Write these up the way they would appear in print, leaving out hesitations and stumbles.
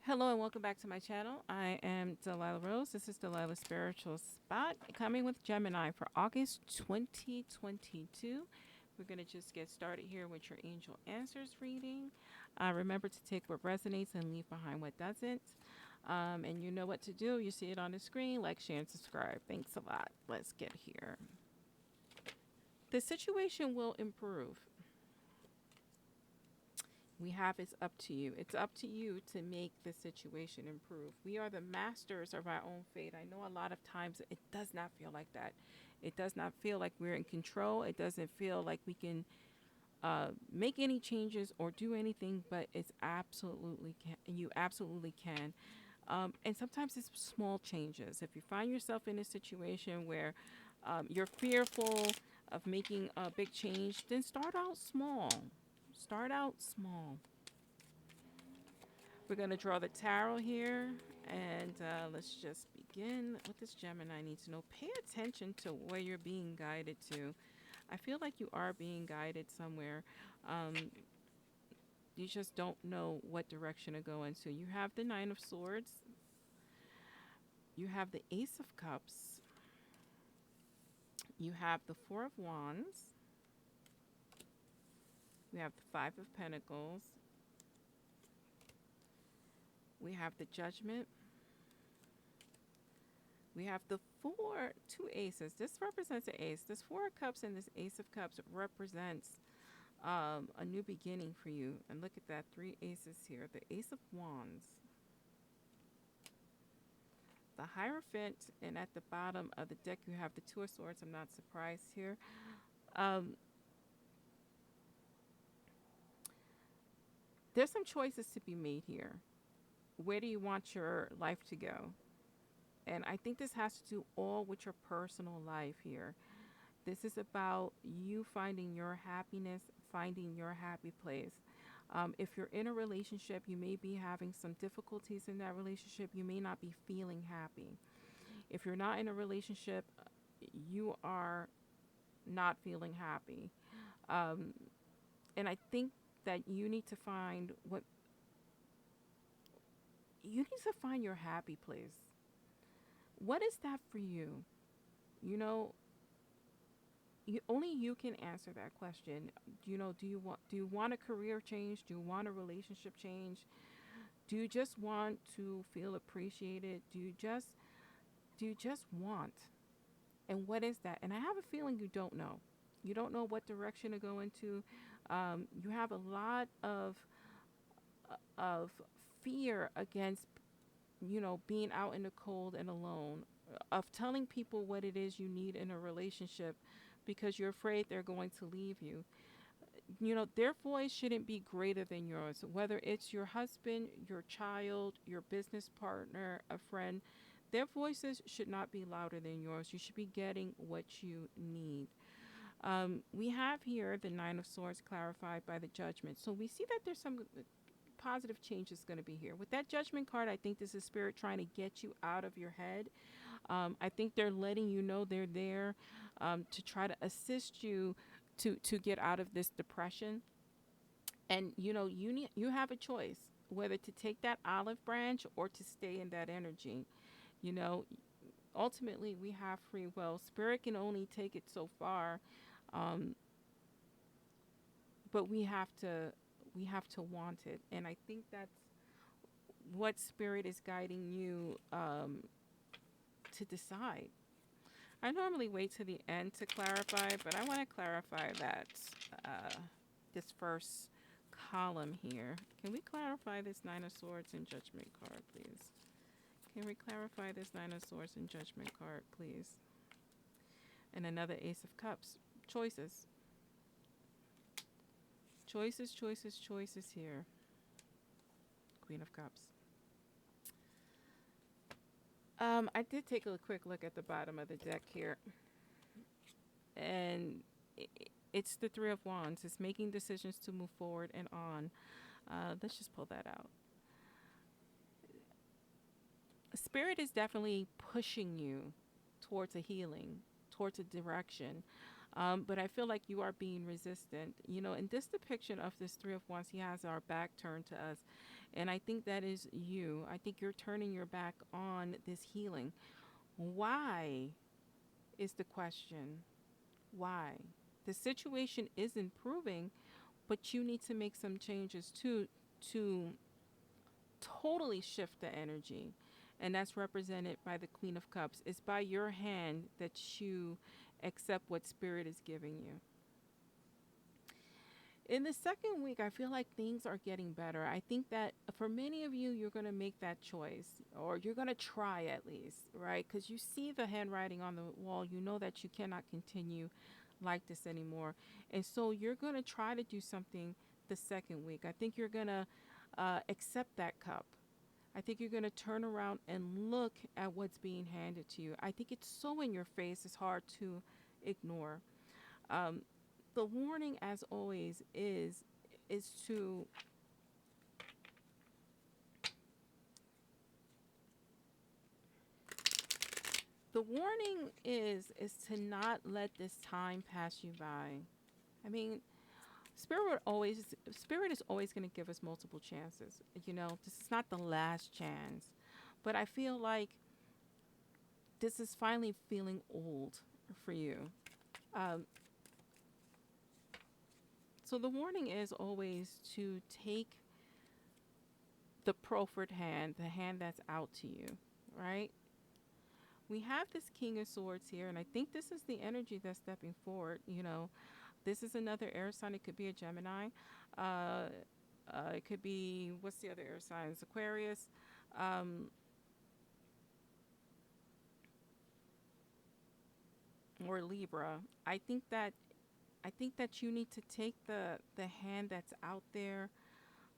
Hello and welcome back to my channel. I am Delilah Rose. This is Delilah's Spiritual Spot coming with Gemini for August 2022. We're going to just get started here with your angel answers reading. Remember to take what resonates and leave behind what doesn't. And you know what to do. You see it on the screen. Like, share, and subscribe. Thanks a lot. Let's get here. The situation will improve. We have it's up to you. It's up to you to make the situation improve. We are the masters of our own fate. I know a lot of times it does not feel like that. It does not feel like we're in control. It doesn't feel like we can make any changes or do anything, but it's absolutely can. You absolutely can. And sometimes it's small changes. If you find yourself in a situation where you're fearful of making a big change, then start out small. Start out small. We're going to draw the tarot here. And let's just begin. What does Gemini need to know? Pay attention to where you're being guided to. I feel like you are being guided somewhere. Um, you just don't know what direction to go into. You have the Nine of Swords. You have the Ace of Cups. You have the Four of Wands. We have the Five of Pentacles. We have the Judgment. We have the two aces. This represents an ace. This Four of Cups and this Ace of Cups represents a new beginning for you. And look at that, three aces here. The Ace of Wands, the Hierophant, and at the bottom of the deck you have the Two of Swords. I'm not surprised here. Um, there's some choices to be made here. Where do you want your life to go? And I think this has to do all with your personal life here. This is about you finding your happiness, finding your happy place. If you're in a relationship, you may be having some difficulties in that relationship. You may not be feeling happy. If you're not in a relationship, you are not feeling happy. Um, and I think that you need to find your happy place. What is that for you? You know, only you can answer that question. Do you want a career change? Do you want a relationship change? Do you just want to feel appreciated? Do you just want? And what is that? And I have a feeling you don't know. You don't know what direction to go into. You have a lot of fear against being out in the cold and alone, of telling people what it is you need in a relationship because you're afraid they're going to leave you. Their voice shouldn't be greater than yours, whether it's your husband, your child, your business partner, a friend. Their voices should not be louder than yours. You should be getting what you need. We have here the Nine of Swords clarified by the Judgment. So we see that there's some positive change is going to be here. With that Judgment card, I think this is Spirit trying to get you out of your head. I think they're letting you know they're there to try to assist you to get out of this depression. And you have a choice whether to take that olive branch or to stay in that energy. You know, ultimately we have free will. Spirit can only take it so far, um, but we have to want it. And I think that's what Spirit is guiding you to decide. I normally wait to the end to clarify, but I want to clarify that uh, this first column here. Can we clarify this Nine of Swords and Judgment card, please? Can we clarify this Nine of Swords and Judgment card, please? And another Ace of Cups. Choices. Choices, choices, choices here. Queen of Cups. I did take a quick look at the bottom of the deck here, and it's the Three of Wands. It's making decisions to move forward and on. Let's just pull that out. Spirit is definitely pushing you towards a healing, towards a direction. But I feel like you are being resistant. In this depiction of this Three of Wands, he has our back turned to us. And I think that is you. I think you're turning your back on this healing. Why is the question? Why? The situation is improving, but you need to make some changes to totally shift the energy. And that's represented by the Queen of Cups. It's by your hand that you accept what Spirit is giving you. In the second week, I feel like things are getting better. I think that for many of you, you're going to make that choice, or you're going to try at least, right? Because you see the handwriting on the wall. You know that you cannot continue like this anymore. And so you're going to try to do something the second week. I think you're going to accept that cup. I think you're going to turn around and look at what's being handed to you. I think it's so in your face, it's hard to ignore. Um, the warning, as always, is to the warning is to not let this time pass you by. I mean, Spirit is always going to give us multiple chances. This is not the last chance, but I feel like this is finally feeling old for you. Um, so the warning is always to take the proffered hand, the hand that's out to you, right? We have this King of Swords here, and I think this is the energy that's stepping forward. This is another air sign. It could be a Gemini. Uh, it could be, what's the other air signs? Aquarius. Um, or Libra. I think that you need to take the hand that's out there.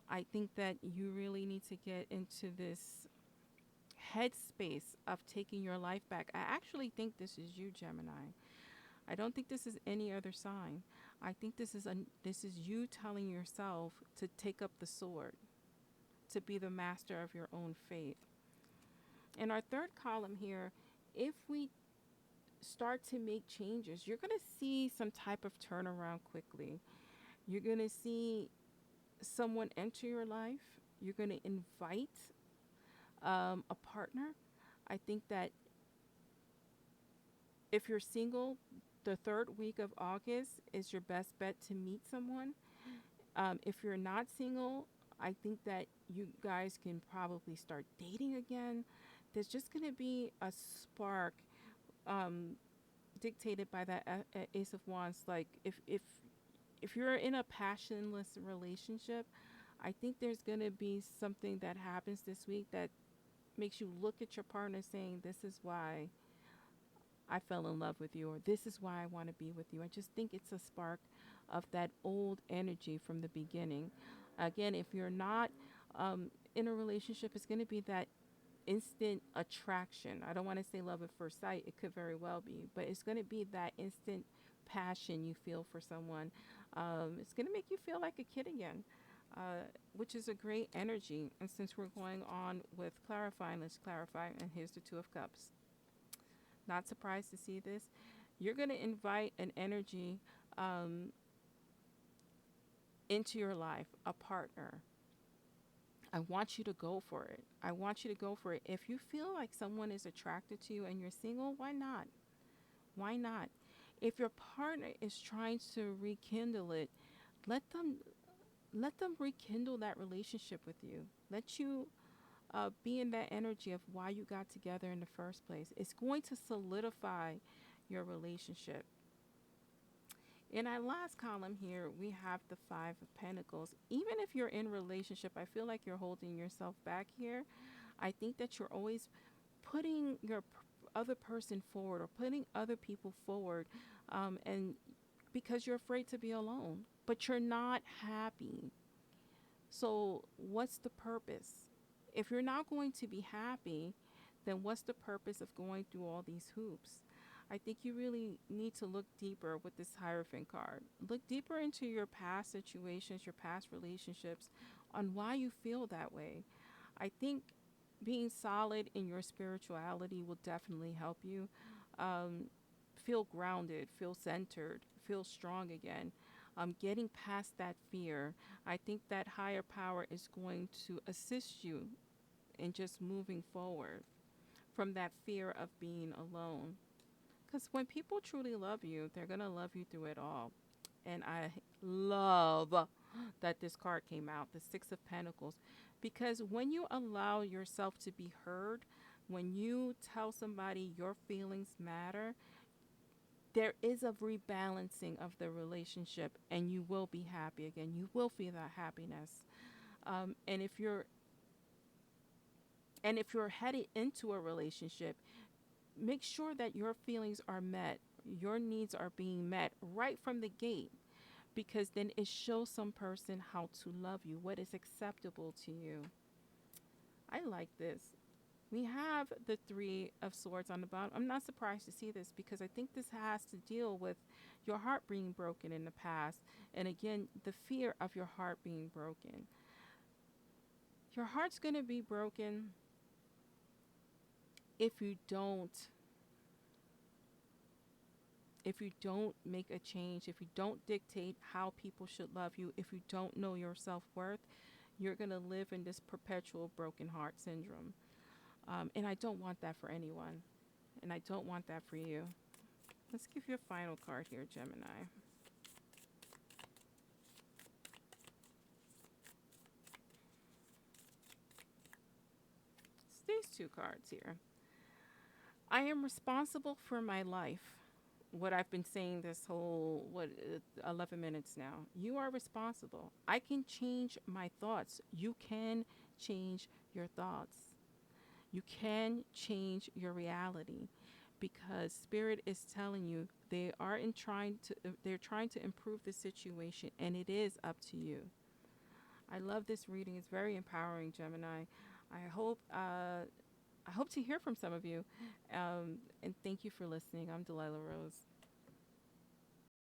I think that you really need to get into this headspace of taking your life back. I actually think this is you, Gemini. I don't think this is any other sign. I think this is you telling yourself to take up the sword, to be the master of your own fate. In our third column here, if we start to make changes, you're going to see some type of turnaround quickly. You're going to see someone enter your life. You're going to invite a partner. I think that if you're single, the third week of August is your best bet to meet someone. If you're not single, I think that you guys can probably start dating again. There's just going to be a spark um, dictated by that Ace of Wands. Like if you're in a passionless relationship, I think there's going to be something that happens this week that makes you look at your partner saying, this is why I fell in love with you, or this is why I want to be with you. I just think it's a spark of that old energy from the beginning. Again, if you're not in a relationship, it's going to be that instant attraction. I don't want to say love at first sight. It could very well be, but it's going to be that instant passion you feel for someone. It's going to make you feel like a kid again, which is a great energy. And since we're going on with clarifying, let's clarify. And here's the Two of Cups. Not surprised to see this. You're going to invite an energy into your life, a partner. I want you to go for it. I want you to go for it. If you feel like someone is attracted to you and you're single, why not? Why not? If your partner is trying to rekindle it, let them rekindle that relationship with you. Let you be in that energy of why you got together in the first place. It's going to solidify your relationship. In our last column here, we have the Five of Pentacles. Even if you're in a relationship, I feel like you're holding yourself back here. I think that you're always putting your other person forward, or putting other people forward, and because you're afraid to be alone, but you're not happy. So what's the purpose? If you're not going to be happy, then what's the purpose of going through all these hoops? I think you really need to look deeper with this Hierophant card. Look deeper into your past situations, your past relationships, on why you feel that way. I think being solid in your spirituality will definitely help you. feel grounded, feel centered, feel strong again. Getting past that fear, I think that higher power is going to assist you in just moving forward from that fear of being alone. Because when people truly love you, they're going to love you through it all. And I love that this card came out, the Six of Pentacles, because when you allow yourself to be heard, when you tell somebody your feelings matter, there is a rebalancing of the relationship, and you will be happy again. You will feel that happiness. And if you're headed into a relationship, make sure that your feelings are met, your needs are being met right from the gate, because then it shows some person how to love you, what is acceptable to you. I like this. We have the Three of Swords on the bottom. I'm not surprised to see this because I think this has to deal with your heart being broken in the past. And again, the fear of your heart being broken. Your heart's going to be broken if you don't make a change, if you don't dictate how people should love you, if you don't know your self-worth, you're going to live in this perpetual broken heart syndrome. And I don't want that for anyone. And I don't want that for you. Let's give you a final card here, Gemini. It's these two cards here. I am responsible for my life. What I've been saying this whole 11 minutes now. You are responsible. I can change my thoughts. You can change your thoughts. You can change your reality, because spirit is telling you they're trying to improve the situation, and it is up to you. I love this reading. It's very empowering, Gemini. I hope uh, I hope to hear from some of you. And thank you for listening. I'm Delilah Rose.